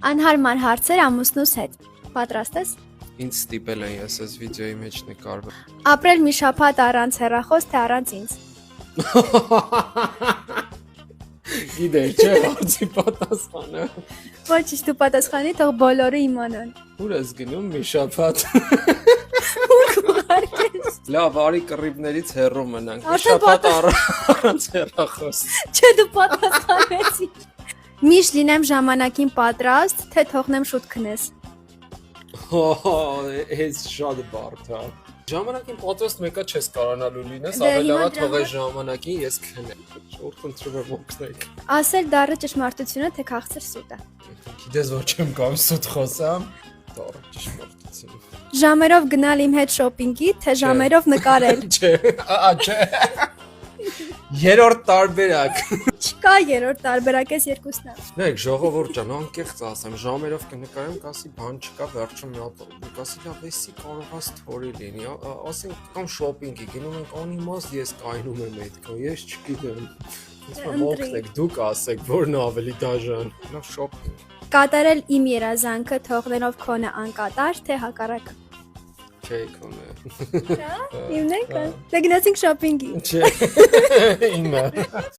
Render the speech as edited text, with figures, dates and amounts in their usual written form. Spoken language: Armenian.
Անհարմար հարցեր ամուսնուս հետ։ Պատրաստ ես։ Ինձ ստիպել են ես այս վիդեոյի մեջ նկարվել։ Ապրել մի շաբաթ առանց հեռախոս, թե առանց ինձ։ Գիտես, չէ, հարցի պատասխանը։ Ոչինչ դու պատասխանի, թող բոլորը իմանան։ Ուր ես գնում մի շաբաթ։ Ուղարկես։ Լավ, արի կռիվներից հեռու մնանք։ Մի Արդեն շաբաթ առանց հեռախոս։ Չէ, դու պատասխանեցի։ Միշտ լինեմ ժամանակին պատրաստ, թե թողնեմ շուտ քնես։ Այս շատ բարդ է։ Ժամանակին պատրաստ մեկը չես կարողանալու լինես, Դե, ավելի լավ հիմա է թողես ժամանակին ես քնեմ։ Շուտ խնդրում եմ օգնեք։ Ասել դառը ճշմարտությունը, թե քաղցր սուտ է։ Գիտես որ չեմ կամ սուտ խոսամ։ Դառը ճշմարտություն։ Ժամերով գնալ իմ հետ շոփինգի, թե ժամերով նկարել։ Չէ, չէ։ Երրորդ տարբերակ։ Չկա երրորդ տարբերակ, էս երկուսն է։ Նայեք, ժողովուրդ ջան, անկեղծ ասեմ, ժամերով կնկարեմ, կասի բան չկա, վերջում մի հատ կասի լավ, էսի կարողա սթորի լինի, ասենք կամ շոփինգի գնում ենք անիմաստ, ես կայնում եմ այդքան, ես չգիտեմ։ Ոնց մոքնեք, դուք ասեք, որն է ավելի դաժան։ Լավ շոփինգ։ Կատարել իմ երազանքը թողնելով քոնը անկատար, թե հակառակը։ Չէ, կոնե։ Իմն է կան։ Դե գնացինք շոփինգի։ Չէ։ Իմը։